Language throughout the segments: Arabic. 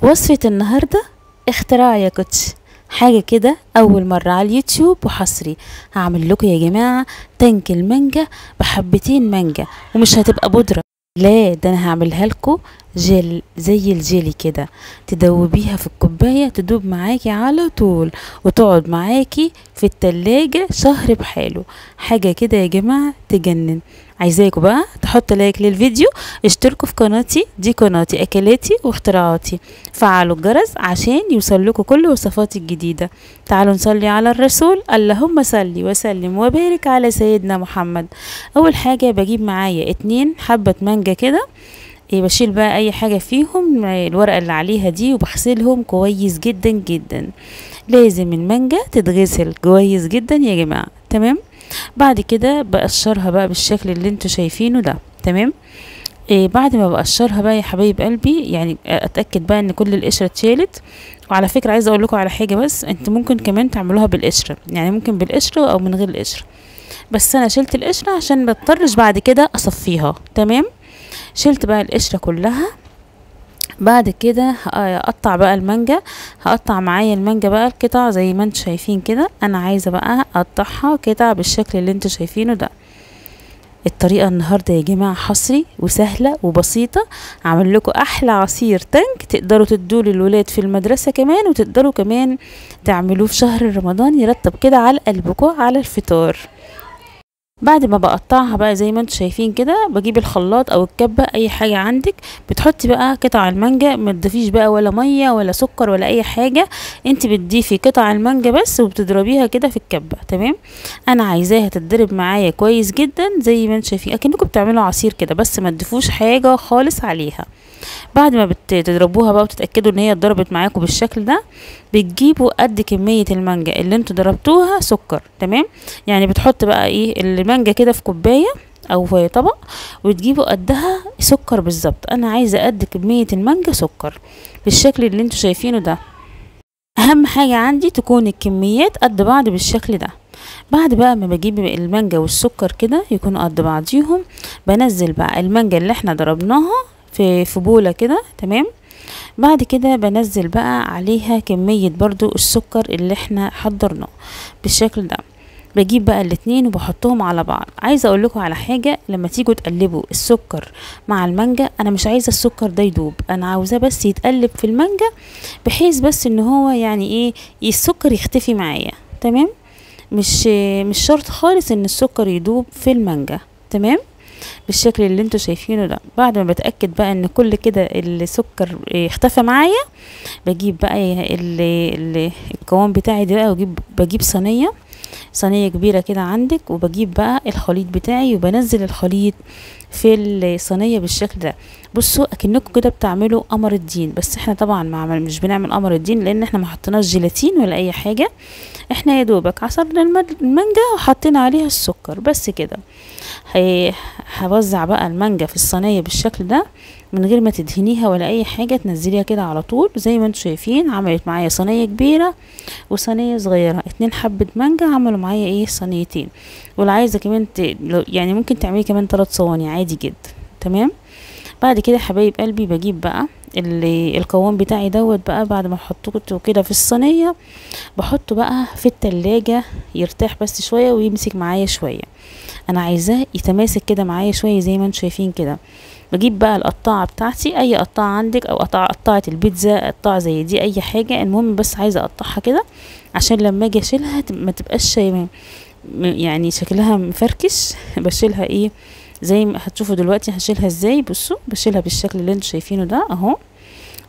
وصفة النهاردة اختراع يا كوتش، حاجة كده أول مرة على اليوتيوب وحصري. هعمل لكم يا جماعة تانك المانجا بحبتين مانجا، ومش هتبقى بودرة، لا ده أنا هعملها لكم جل زي الجيلي كده، تدوبيها في الكوباية تدوب معاكي على طول وتقعد معاكي في التلاجة شهر بحاله. حاجة كده يا جماعة تجنن. عايزاكم بقى تحطوا لايك للفيديو، اشتركوا في قناتي، دي قناتي اكلاتي واختراعاتي، فعلوا الجرس عشان يوصلكوا كل وصفاتي الجديدة. تعالوا نصلي على الرسول، اللهم صلي وسلم وبارك على سيدنا محمد. اول حاجة بجيب معايا 2 حبة مانجا كده، بشيل بقى اي حاجة فيهم الورقة اللي عليها دي وبغسلهم كويس جدا جدا. لازم المانجا تتغسل كويس جدا يا جماعة، تمام. بعد كده بقشرها بقى بالشكل اللي انتوا شايفينه ده، تمام. بعد ما بقشرها بقى يا حبايب قلبي، يعني اتاكد بقى ان كل القشره اتشالت. وعلى فكره عايزه اقول لكم على حاجه، بس انتوا ممكن كمان تعملوها بالقشره، يعني ممكن بالقشره او من غير القشره، بس انا شلت القشره عشان ما اضطرش بعد كده اصفيها، تمام. شلت بقى القشره كلها. بعد كده هقطع بقى المانجا، هقطع معايا المانجا بقى القطع زي ما انتوا شايفين كده. انا عايزه بقى اقطعها قطع بالشكل اللي انتوا شايفينه ده. الطريقه النهارده يا جماعه حصري وسهله وبسيطه، عامل لكم احلى عصير تانك تقدروا تدوه للولاد في المدرسه كمان، وتقدروا كمان تعملوه في شهر رمضان يرطب كده على قلبكم على الفطار. بعد ما بقطعها بقى زي ما انتوا شايفين كده، بجيب الخلاط او الكبه اي حاجه عندك، بتحطي بقى قطع المانجا، ما تضيفيش بقى ولا ميه ولا سكر ولا اي حاجه، انت بتضيفي قطع المانجا بس وبتضربيها كده في الكبه، تمام. انا عايزاها تتضرب معايا كويس جدا زي ما انتوا شايفين، اكنكم بتعملوا عصير كده، بس ما تضيفوش حاجه خالص عليها. بعد ما بتضربوها بقى وتتاكدوا ان هي اتضربت معاكم بالشكل ده، بتجيبوا قد كميه المانجا اللي انتوا ضربتوها سكر، تمام. يعني بتحط بقى ايه المانجا كده في كوبايه او في طبق، وتجيبوا قدها سكر بالظبط. انا عايزه قد كميه المانجا سكر بالشكل اللي انتوا شايفينه ده. اهم حاجه عندي تكون الكميات قد بعض بالشكل ده. بعد بقى ما بجيب المانجا والسكر كده يكونوا قد بعضيهم، بنزل بقى المانجا اللي احنا ضربناها في بولة كده، تمام. بعد كده بنزل بقى عليها كمية برضو السكر اللي احنا حضرناه بالشكل ده. بجيب بقى الاتنين وبحطهم على بعض. عايزة اقول لكم على حاجة، لما تيجوا تقلبوا السكر مع المانجا، انا مش عايزة السكر ده يدوب، انا عاوزاه بس يتقلب في المانجا، بحيث بس ان هو يعني ايه السكر يختفي معايا، تمام. مش شرط خالص ان السكر يدوب في المانجا، تمام، بالشكل اللي انتوا شايفينه ده. بعد ما بتأكد بقى ان كل كده السكر اختفى معايا، بجيب بقى القوام بتاعي ده بقى، بجيب صينية كبيرة كده عندك، وبجيب بقى الخليط بتاعي وبنزل الخليط في الصينية بالشكل ده. بصوا اكنكم كده بتعملوا قمر الدين، بس احنا طبعا مش بنعمل قمر الدين، لان احنا ما حطيناش جيلاتين ولا اي حاجة، احنا يا دوبك عصرنا المانجا وحطينا عليها السكر بس كده. هوزع بقى المانجا في الصينية بالشكل ده من غير ما تدهنيها ولا اي حاجة، تنزليها كده على طول زي ما انتوا شايفين. عملت معايا صينية كبيرة وصينية صغيرة، 2 حبة مانجا عملوا معايا ايه صينيتين. واللي عايزة كمان يعني ممكن تعملي كمان 3 صواني عادي جدا، تمام. بعد كده حبايب قلبي بجيب بقى القوام بتاعي دوت بقى، بعد ما احطه كده في الصينية بحطه بقى في التلاجة يرتاح بس شوية ويمسك معايا شوية. انا عايزاه يتماسك كده معايا شوية زي ما انتم شايفين كده. بجيب بقى القطاعة بتاعتي، اي قطاعة عندك، او قطاعة البيتزا، قطاعة زي دي اي حاجة، المهم بس عايزة اقطعها كده عشان لما اجي اشيلها ما تبقاش يعني شكلها مفركش. بشيلها ايه زي ما هتشوفوا دلوقتي هشيلها ازاي. بصوا بشيلها بالشكل اللي انتوا شايفينه ده اهو،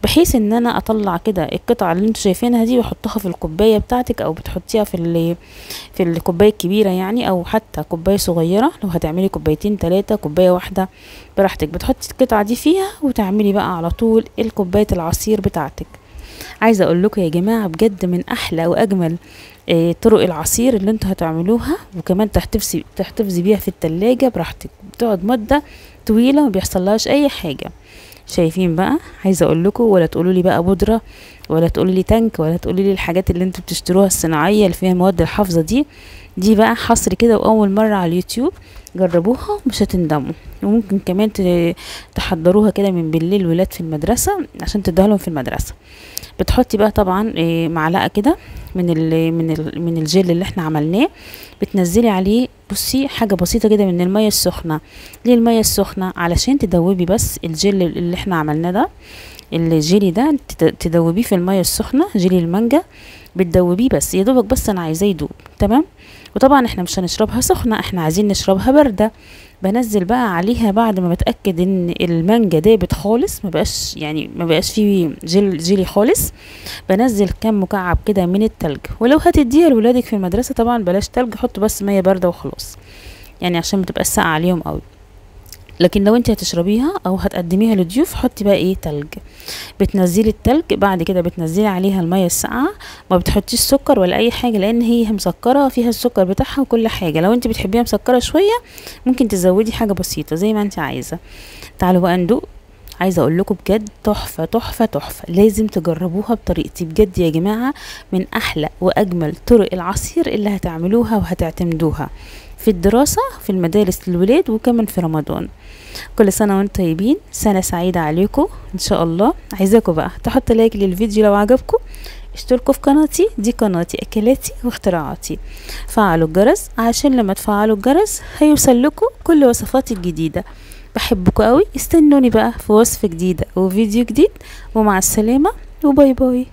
بحيث ان انا اطلع كده القطعه اللي انتوا شايفينها دي واحطها في الكوبايه بتاعتك، او بتحطيها في الكوبايه الكبيره يعني، او حتى كوبايه صغيره لو هتعملي كوبايتين 3 كوبايه واحده براحتك. بتحطي القطعه دي فيها وتعملي بقى على طول الكوبايه العصير بتاعتك. عايزه اقول لكم يا جماعه بجد من احلى واجمل طرق العصير اللي انتوا هتعملوها، وكمان تحتفظي بيها في التلاجة براحتك، بتقعد مده طويله ما بيحصلهاش اي حاجه. شايفين بقى؟ عايزه اقول لكم ولا تقولوا لي بقى بودره ولا تقولوا لي تانك ولا تقولوا لي الحاجات اللي انتوا بتشتروها الصناعيه اللي فيها مواد الحافظه دي بقى حصر كده، واول مره على اليوتيوب. جربوها مش هتندموا. وممكن كمان تحضروها كده من بالليل ولاد في المدرسه عشان تديها لهم في المدرسه. بتحطي بقى طبعا معلقه كده من الجل اللي احنا عملناه، بتنزلي عليه بصي حاجه بسيطه كده من الميه السخنه. ليه الميه السخنه؟ علشان تدوبي بس الجل اللي احنا عملناه ده، الجيلي ده تدوبيه في الميه السخنه. جيلي المانجا بتدوبيه بس يا دوبك، بس انا عايزاه يدوب تمام. وطبعا احنا مش هنشربها سخنه، احنا عايزين نشربها بارده. بنزل بقى عليها بعد ما بتاكد ان المانجا دابت خالص، ما بقاش فيه جيلي خالص. بنزل كام مكعب كده من التلج. ولو هتديها لولادك في المدرسه طبعا بلاش تلج، حطوا بس ميه بارده وخلاص، يعني عشان ما تبقاش ساقعه عليهم قوي. لكن لو انت هتشربيها او هتقدميها للضيوف حطي بقى ايه تلج. بتنزلي التلج، بعد كده بتنزلي عليها الميه الساقعه. ما بتحطيش سكر ولا اي حاجه لان هي مسكره، فيها السكر بتاعها وكل حاجه. لو انت بتحبيها مسكره شويه ممكن تزودي حاجه بسيطه زي ما انت عايزه. تعالوا بقى ندوق. عايزه اقول لكم بجد تحفه تحفه تحفه، لازم تجربوها بطريقتي بجد يا جماعه. من احلى واجمل طرق العصير اللي هتعملوها وهتعتمدوها في الدراسه في المدارس للولاد وكمان في رمضان. كل سنه وانتم طيبين، سنه سعيده عليكم ان شاء الله. عايزاكم بقى تحطوا لايك للفيديو لو عجبكم، اشتركوا في قناتي، دي قناتي اكلاتي واختراعاتي. فعلوا الجرس عشان لما تفعلوا الجرس هيوصل لكم كل وصفاتي الجديده. بحبكم قوي، استنوني بقى في وصفه جديده وفيديو جديد، ومع السلامه وباي باي.